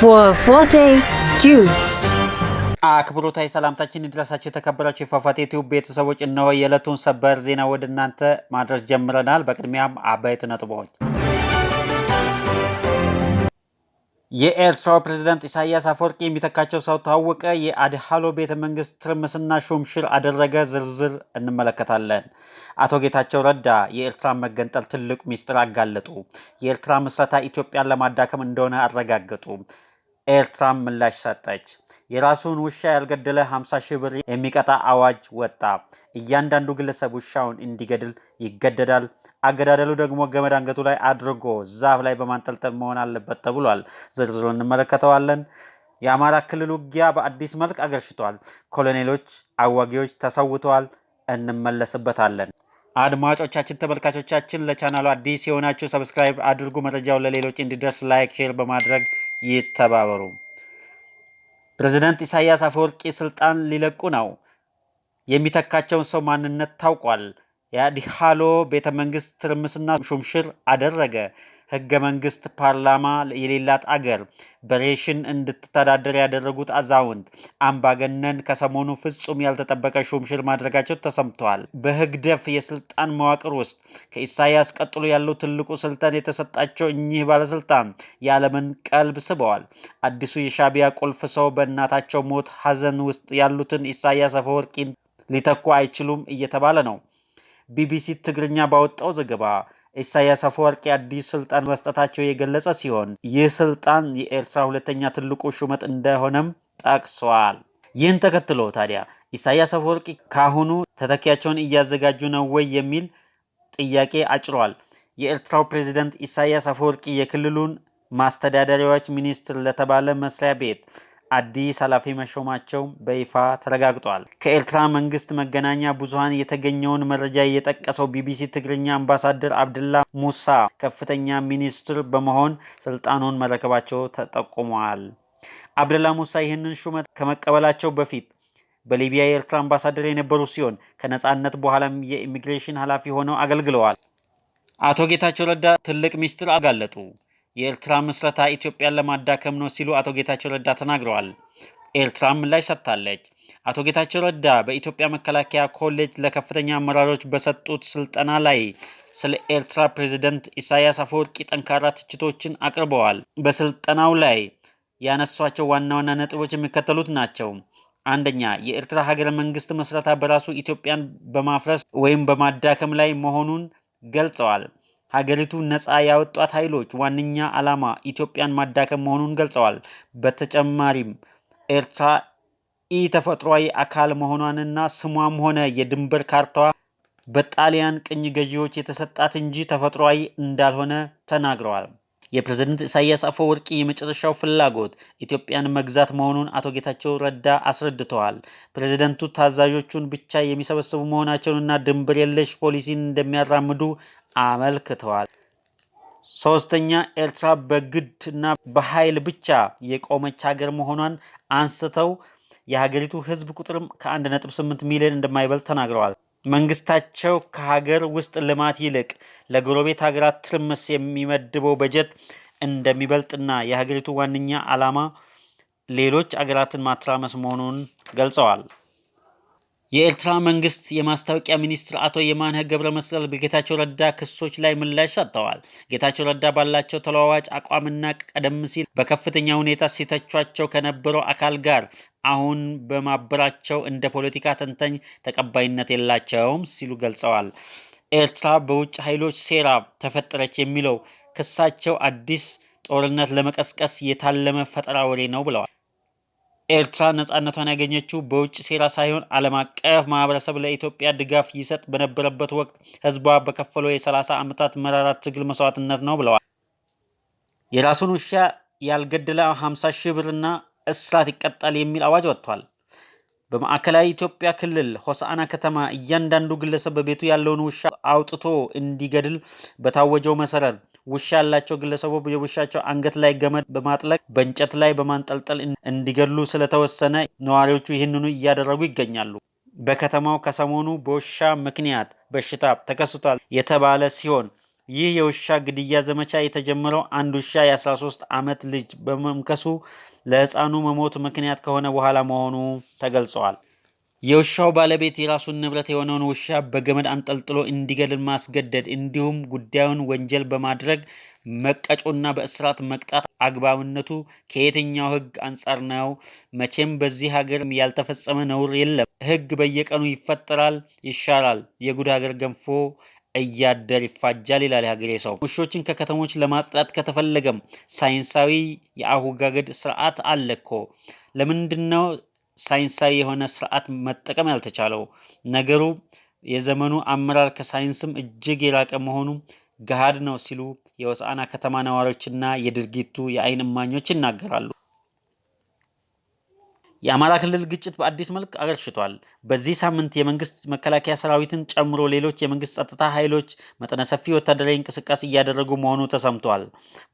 for Forte 2. አክብሮታዊ ሰላምታችን ይድረሳችሁ የተከበራችሁ የፏፏቴ ቲዩብ ቤተሰቦች፣ እነሆ የዕለቱን ሰበር ዜና ወደ እናንተ ማድረስ ጀምረናል። በቅድሚያም አበይት ነጥቦች። የኤርትራው ፕሬዝዳንት ኢሳያስ አፈወርቂ የሚተካቸው ሰው ታወቀ። የአድሃሎ ቤተ መንግስት ትርምስና ሹምሽር አደረገ። ዝርዝር እንመለከታለን። አቶ ጌታቸው ረዳ የኤርትራን መገንጠል ትልቅ ሚስጥር አጋለጡ። የኤርትራ ምስረታ ኢትዮጵያን ለማዳከም እንደሆነ አረጋገጡ። ኤርትራም ምላሽ ሰጠች። የራሱን ውሻ ያልገደለ 50 ሺህ ብር የሚቀጣ አዋጅ ወጣ። እያንዳንዱ ግለሰብ ውሻውን እንዲገድል ይገደዳል። አገዳደሉ ደግሞ ገመድ አንገቱ ላይ አድርጎ ዛፍ ላይ በማንጠልጠል መሆን አለበት ተብሏል። ዝርዝሩን እንመለከተዋለን። የአማራ ክልል ውጊያ በአዲስ መልክ አገርሽቷል። ኮሎኔሎች፣ አዋጊዎች ተሰውተዋል። እንመለስበታለን። አድማጮቻችን፣ ተመልካቾቻችን ለቻናሉ አዲስ የሆናችሁ ሰብስክራይብ አድርጉ። መረጃው ለሌሎች እንዲደርስ ላይክ፣ ሼር በማድረግ ይተባበሩ። ፕሬዝዳንት ኢሳያስ አፈወርቂ ስልጣን ሊለቁ ነው። የሚተካቸውን ሰው ማንነት ታውቋል። የአድሃሎ ቤተ መንግስት ትርምስና ሹምሽር አደረገ። ህገ መንግስት ፓርላማ የሌላት አገር በሬሽን እንድትተዳደር ያደረጉት አዛውንት አምባገነን ከሰሞኑ ፍጹም ያልተጠበቀ ሹምሽር ማድረጋቸው ተሰምተዋል። በህግደፍ የስልጣን መዋቅር ውስጥ ከኢሳያስ ቀጥሎ ያለው ትልቁ ስልጣን የተሰጣቸው እኚህ ባለስልጣን የዓለምን ቀልብ ስበዋል። አዲሱ የሻዕቢያ ቁልፍ ሰው በእናታቸው ሞት ሀዘን ውስጥ ያሉትን ኢሳያስ አፈወርቂን ሊተኩ አይችሉም እየተባለ ነው። ቢቢሲ ትግርኛ ባወጣው ዘገባ ኢሳያስ አፈወርቂ አዲስ ስልጣን መስጠታቸው የገለጸ ሲሆን ይህ ስልጣን የኤርትራ ሁለተኛ ትልቁ ሹመት እንደሆነም ጠቅሷል። ይህን ተከትሎ ታዲያ ኢሳያስ አፈወርቂ ካሁኑ ተተኪያቸውን እያዘጋጁ ነው ወይ የሚል ጥያቄ አጭሯል። የኤርትራው ፕሬዝዳንት ኢሳያስ አፈወርቂ የክልሉን ማስተዳደሪያዎች ሚኒስትር ለተባለ መስሪያ ቤት አዲስ ኃላፊ መሾማቸው በይፋ ተረጋግጧል። ከኤርትራ መንግስት መገናኛ ብዙሃን የተገኘውን መረጃ የጠቀሰው ቢቢሲ ትግርኛ አምባሳደር አብደላ ሙሳ ከፍተኛ ሚኒስትር በመሆን ስልጣኑን መረከባቸው ተጠቁሟል። አብደላ ሙሳ ይህንን ሹመት ከመቀበላቸው በፊት በሊቢያ የኤርትራ አምባሳደር የነበሩ ሲሆን ከነጻነት በኋላም የኢሚግሬሽን ኃላፊ ሆነው አገልግለዋል። አቶ ጌታቸው ረዳ ትልቅ ሚስጥር አጋለጡ። የኤርትራ ምስረታ ኢትዮጵያን ለማዳከም ነው ሲሉ አቶ ጌታቸው ረዳ ተናግረዋል። ኤርትራ ምላሽ ሰጥታለች። አቶ ጌታቸው ረዳ በኢትዮጵያ መከላከያ ኮሌጅ ለከፍተኛ አመራሮች በሰጡት ስልጠና ላይ ስለ ኤርትራ ፕሬዝዳንት ኢሳያስ አፈወርቂ ጠንካራ ትችቶችን አቅርበዋል። በስልጠናው ላይ ያነሷቸው ዋና ዋና ነጥቦች የሚከተሉት ናቸው። አንደኛ፣ የኤርትራ ሀገረ መንግስት መስረታ በራሱ ኢትዮጵያን በማፍረስ ወይም በማዳከም ላይ መሆኑን ገልጸዋል። ሀገሪቱ ነፃ ያወጧት ኃይሎች ዋነኛ ዓላማ ኢትዮጵያን ማዳከም መሆኑን ገልጸዋል። በተጨማሪም ኤርትራ ኢተፈጥሯዊ አካል መሆኗንና ስሟም ሆነ የድንበር ካርታዋ በጣሊያን ቅኝ ገዢዎች የተሰጣት እንጂ ተፈጥሯዊ እንዳልሆነ ተናግረዋል። የፕሬዝዳንት ኢሳያስ አፈወርቂ የመጨረሻው ፍላጎት ኢትዮጵያን መግዛት መሆኑን አቶ ጌታቸው ረዳ አስረድተዋል። ፕሬዝዳንቱ ታዛዦቹን ብቻ የሚሰበስቡ መሆናቸውንና ድንበር የለሽ ፖሊሲን እንደሚያራምዱ አመልክተዋል። ሶስተኛ፣ ኤርትራ በግድ እና በኃይል ብቻ የቆመች ሀገር መሆኗን አንስተው የሀገሪቱ ህዝብ ቁጥርም ከ1.8 ሚሊዮን እንደማይበልጥ ተናግረዋል። መንግስታቸው ከሀገር ውስጥ ልማት ይልቅ ለጎረቤት ሀገራት ትርምስ የሚመድበው በጀት እንደሚበልጥና የሀገሪቱ ዋነኛ ዓላማ ሌሎች አገራትን ማተራመስ መሆኑን ገልጸዋል። የኤርትራ መንግስት የማስታወቂያ ሚኒስትር አቶ የማነ ገብረ መስቀል በጌታቸው ረዳ ክሶች ላይ ምላሽ ሰጥተዋል። ጌታቸው ረዳ ባላቸው ተለዋዋጭ አቋምና ቀደም ሲል በከፍተኛ ሁኔታ ሲተቿቸው ከነበረው አካል ጋር አሁን በማበራቸው እንደ ፖለቲካ ተንታኝ ተቀባይነት የላቸውም ሲሉ ገልጸዋል። ኤርትራ በውጭ ኃይሎች ሴራ ተፈጠረች የሚለው ክሳቸው አዲስ ጦርነት ለመቀስቀስ የታለመ ፈጠራ ወሬ ነው ብለዋል። ኤርትራ ነጻነቷን ያገኘችው በውጭ ሴራ ሳይሆን ዓለም አቀፍ ማህበረሰብ ለኢትዮጵያ ድጋፍ ይሰጥ በነበረበት ወቅት ህዝቧ በከፈለው የ30 ዓመታት መራራ ትግል መስዋዕትነት ነው ብለዋል። የራሱን ውሻ ያልገደለ 50 ሺህ ብርና እስራት ይቀጣል የሚል አዋጅ ወጥቷል። በማዕከላዊ ኢትዮጵያ ክልል ሆሳዕና ከተማ እያንዳንዱ ግለሰብ በቤቱ ያለውን ውሻ አውጥቶ እንዲገድል በታወጀው መሰረት ውሻ ያላቸው ግለሰቦች የውሻቸው አንገት ላይ ገመድ በማጥለቅ በእንጨት ላይ በማንጠልጠል እንዲገድሉ ስለተወሰነ ነዋሪዎቹ ይህንኑ እያደረጉ ይገኛሉ። በከተማው ከሰሞኑ በውሻ ምክንያት በሽታ ተከስቷል የተባለ ሲሆን ይህ የውሻ ግድያ ዘመቻ የተጀመረው አንድ ውሻ የ13 ዓመት ልጅ በመምከሱ ለሕፃኑ መሞት ምክንያት ከሆነ በኋላ መሆኑ ተገልጿል። የውሻው ባለቤት የራሱን ንብረት የሆነውን ውሻ በገመድ አንጠልጥሎ እንዲገድል ማስገደድ እንዲሁም ጉዳዩን ወንጀል በማድረግ መቀጮና በእስራት መቅጣት አግባብነቱ ከየትኛው ሕግ አንጻር ነው? መቼም በዚህ ሀገር ያልተፈጸመ ነውር የለም። ሕግ በየቀኑ ይፈጠራል፣ ይሻራል። የጉድ ሀገር ገንፎ እያደር ይፋጃል ይላል የሀገሬ ሰው። ውሾችን ከከተሞች ለማጽዳት ከተፈለገም ሳይንሳዊ የአወጋገድ ስርዓት አለ እኮ። ለምንድነው ሳይንሳዊ የሆነ ስርዓት መጠቀም ያልተቻለው? ነገሩ የዘመኑ አመራር ከሳይንስም እጅግ የራቀ መሆኑ ገሃድ ነው ሲሉ የሆሳዕና ከተማ ነዋሪዎችና የድርጊቱ የዓይን እማኞች ይናገራሉ። የአማራ ክልል ግጭት በአዲስ መልክ አገርሽቷል። በዚህ ሳምንት የመንግስት መከላከያ ሰራዊትን ጨምሮ ሌሎች የመንግስት ጸጥታ ኃይሎች መጠነ ሰፊ ወታደራዊ እንቅስቃሴ እያደረጉ መሆኑ ተሰምቷል።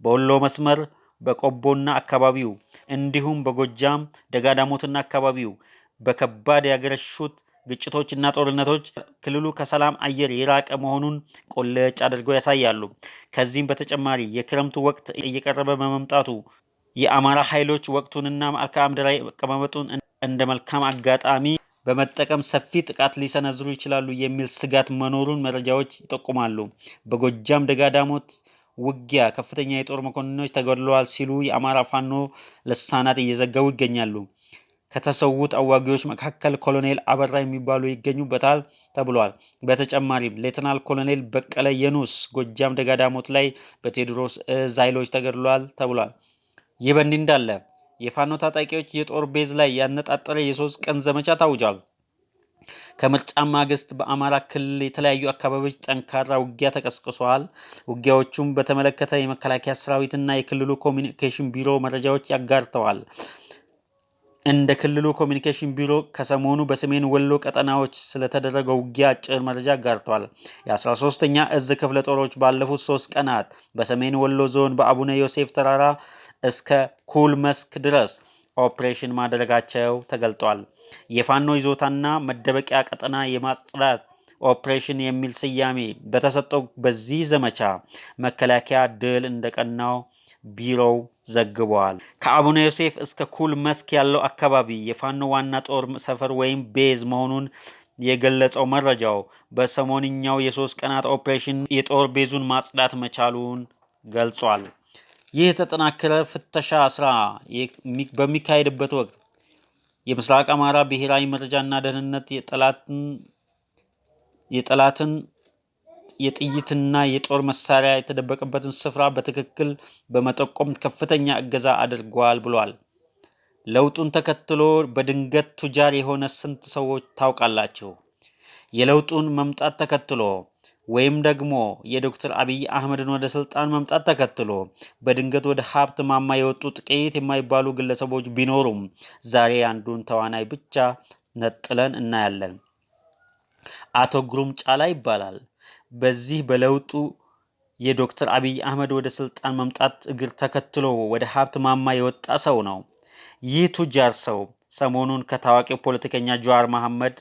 በወሎ መስመር በቆቦና አካባቢው እንዲሁም በጎጃም ደጋዳሞትና አካባቢው በከባድ ያገረሹት ግጭቶችና ጦርነቶች ክልሉ ከሰላም አየር የራቀ መሆኑን ቆለጭ አድርገው ያሳያሉ። ከዚህም በተጨማሪ የክረምቱ ወቅት እየቀረበ በመምጣቱ የአማራ ኃይሎች ወቅቱንና መልክዓ ምድራዊ አቀማመጡን እንደ መልካም አጋጣሚ በመጠቀም ሰፊ ጥቃት ሊሰነዝሩ ይችላሉ የሚል ስጋት መኖሩን መረጃዎች ይጠቁማሉ። በጎጃም ደጋዳሞት ውጊያ ከፍተኛ የጦር መኮንኖች ተገድለዋል ሲሉ የአማራ ፋኖ ልሳናት እየዘገቡ ይገኛሉ። ከተሰዉት አዋጊዎች መካከል ኮሎኔል አበራ የሚባሉ ይገኙበታል ተብሏል። በተጨማሪም ሌተናል ኮሎኔል በቀለ የኑስ ጎጃም ደጋዳሞት ላይ በቴዎድሮስ እዝ ኃይሎች ተገድለዋል ተብሏል። ይህ በእንዲህ እንዳለ የፋኖ ታጣቂዎች የጦር ቤዝ ላይ ያነጣጠረ የ3 ቀን ዘመቻ ታውጇል። ከምርጫ ማግስት በአማራ ክልል የተለያዩ አካባቢዎች ጠንካራ ውጊያ ተቀስቅሷል። ውጊያዎቹም በተመለከተ የመከላከያ ሰራዊትና የክልሉ ኮሚኒኬሽን ቢሮ መረጃዎች ያጋርተዋል። እንደ ክልሉ ኮሚኒኬሽን ቢሮ ከሰሞኑ በሰሜን ወሎ ቀጠናዎች ስለተደረገው ውጊያ አጭር መረጃ አጋርቷል። የ13ኛ እዝ ክፍለ ጦሮች ባለፉት 3 ቀናት በሰሜን ወሎ ዞን በአቡነ ዮሴፍ ተራራ እስከ ኩል መስክ ድረስ ኦፕሬሽን ማድረጋቸው ተገልጧል። የፋኖ ይዞታና መደበቂያ ቀጠና የማጽዳት ኦፕሬሽን የሚል ስያሜ በተሰጠው በዚህ ዘመቻ መከላከያ ድል እንደቀናው ቢሮው ዘግቧል። ከአቡነ ዮሴፍ እስከ ኩል መስክ ያለው አካባቢ የፋኖ ዋና ጦር ሰፈር ወይም ቤዝ መሆኑን የገለጸው መረጃው በሰሞንኛው የ3 ቀናት ኦፕሬሽን የጦር ቤዙን ማጽዳት መቻሉን ገልጿል። ይህ የተጠናከረ ፍተሻ ስራ በሚካሄድበት ወቅት የምስራቅ አማራ ብሔራዊ መረጃና ደህንነት የጠላትን የጥይትና የጦር መሳሪያ የተደበቀበትን ስፍራ በትክክል በመጠቆም ከፍተኛ እገዛ አድርጓል ብሏል። ለውጡን ተከትሎ በድንገት ቱጃር የሆነ ስንት ሰዎች ታውቃላችሁ? የለውጡን መምጣት ተከትሎ ወይም ደግሞ የዶክተር አብይ አህመድን ወደ ስልጣን መምጣት ተከትሎ በድንገት ወደ ሀብት ማማ የወጡ ጥቂት የማይባሉ ግለሰቦች ቢኖሩም ዛሬ አንዱን ተዋናይ ብቻ ነጥለን እናያለን። አቶ ግሩም ጫላ ይባላል። በዚህ በለውጡ የዶክተር አብይ አህመድ ወደ ስልጣን መምጣት እግር ተከትሎ ወደ ሀብት ማማ የወጣ ሰው ነው። ይህ ቱጃር ሰው ሰሞኑን ከታዋቂው ፖለቲከኛ ጀዋር መሐመድ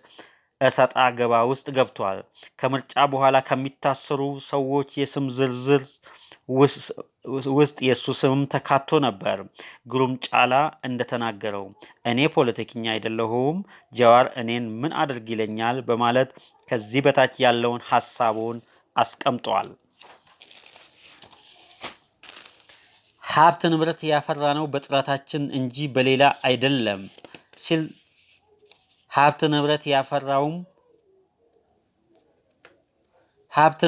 እሰጣ ገባ ውስጥ ገብቷል። ከምርጫ በኋላ ከሚታሰሩ ሰዎች የስም ዝርዝር ውስጥ የሱ ስምም ተካቶ ነበር። ግሩም ጫላ እንደተናገረው እኔ ፖለቲከኛ አይደለሁም፣ ጀዋር እኔን ምን አድርግ ይለኛል በማለት ከዚህ በታች ያለውን ሐሳቡን አስቀምጧል። ሀብት ንብረት ያፈራነው በጥረታችን እንጂ በሌላ አይደለም ሲል ሀብት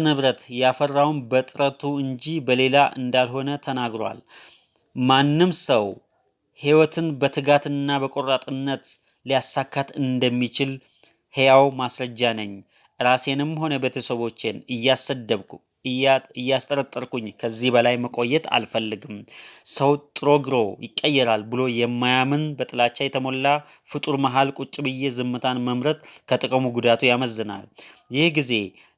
ንብረት ያፈራውን በጥረቱ እንጂ በሌላ እንዳልሆነ ተናግሯል። ማንም ሰው ሕይወትን በትጋትና በቆራጥነት ሊያሳካት እንደሚችል ሕያው ማስረጃ ነኝ። ራሴንም ሆነ ቤተሰቦቼን እያሰደብኩ እያስጠረጠርኩኝ ከዚህ በላይ መቆየት አልፈልግም። ሰው ጥሮ ግሮ ይቀየራል ብሎ የማያምን በጥላቻ የተሞላ ፍጡር መሃል ቁጭ ብዬ ዝምታን መምረጥ ከጥቅሙ ጉዳቱ ያመዝናል። ይህ ጊዜ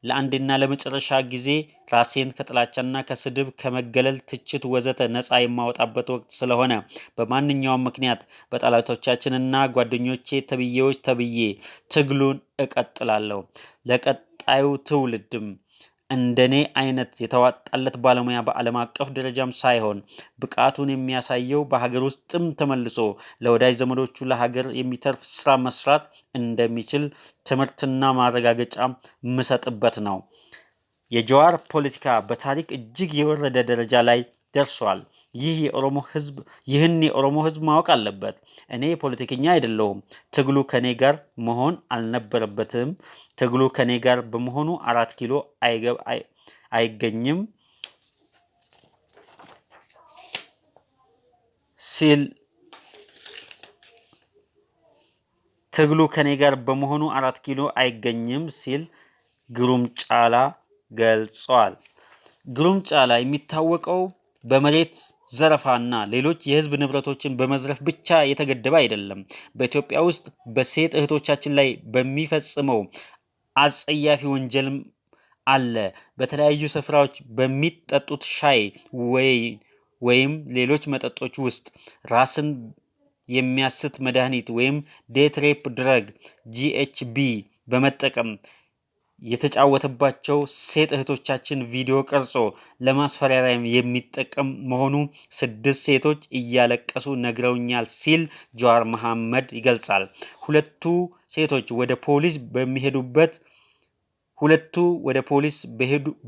ለአንድና ለመጨረሻ ጊዜ ራሴን ከጥላቻና ከስድብ ከመገለል፣ ትችት ወዘተ ነፃ የማወጣበት ወቅት ስለሆነ በማንኛውም ምክንያት በጠላቶቻችንና ጓደኞቼ ተብዬዎች ተብዬ ትግሉን እቀጥላለሁ። ለቀጣዩ ትውልድም እንደኔ አይነት የተዋጣለት ባለሙያ በዓለም አቀፍ ደረጃም ሳይሆን ብቃቱን የሚያሳየው በሀገር ውስጥም ተመልሶ ለወዳጅ ዘመዶቹ ለሀገር የሚተርፍ ስራ መስራት እንደሚችል ትምህርትና ማረጋገጫ ምሰጥበት ነው። የጀዋር ፖለቲካ በታሪክ እጅግ የወረደ ደረጃ ላይ ደርሷል። ይህን የኦሮሞ ህዝብ ማወቅ አለበት። እኔ ፖለቲከኛ አይደለሁም። ትግሉ ከኔ ጋር መሆን አልነበረበትም። ትግሉ ከኔ ጋር በመሆኑ 4 ኪሎ አይገኝም ሲል ትግሉ ከኔ ጋር በመሆኑ 4 ኪሎ አይገኝም ሲል ግሩም ጫላ ገልጿል። ግሩም ጫላ የሚታወቀው በመሬት ዘረፋና ሌሎች የህዝብ ንብረቶችን በመዝረፍ ብቻ የተገደበ አይደለም። በኢትዮጵያ ውስጥ በሴት እህቶቻችን ላይ በሚፈጽመው አጸያፊ ወንጀልም አለ። በተለያዩ ስፍራዎች በሚጠጡት ሻይ ወይም ሌሎች መጠጦች ውስጥ ራስን የሚያስት መድኃኒት ወይም ዴት ሬፕ ድረግ GHB በመጠቀም የተጫወተባቸው ሴት እህቶቻችን ቪዲዮ ቀርጾ ለማስፈራሪያ የሚጠቀም መሆኑ 6 ሴቶች እያለቀሱ ነግረውኛል ሲል ጀዋር መሐመድ ይገልጻል። ሁለቱ ሴቶች ወደ ፖሊስ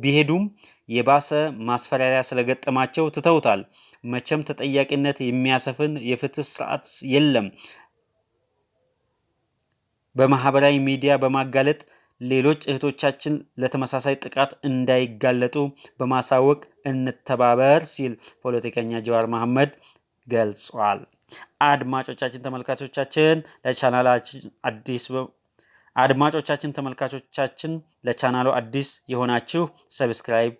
ቢሄዱም የባሰ ማስፈራሪያ ስለገጠማቸው ትተውታል። መቼም ተጠያቂነት የሚያሰፍን የፍትህ ስርዓት የለም። በማህበራዊ ሚዲያ በማጋለጥ ሌሎች እህቶቻችን ለተመሳሳይ ጥቃት እንዳይጋለጡ በማሳወቅ እንተባበር ሲል ፖለቲከኛ ጀዋር መሐመድ ገልጿል። አድማጮቻችን ተመልካቾቻችን ለቻናሉ አዲስ የሆናችሁ ሰብስክራይብ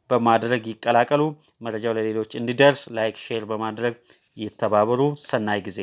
በማድረግ ይቀላቀሉ። መረጃው ለሌሎች እንዲደርስ ላይክ፣ ሼር በማድረግ ይተባበሩ። ሰናይ ጊዜ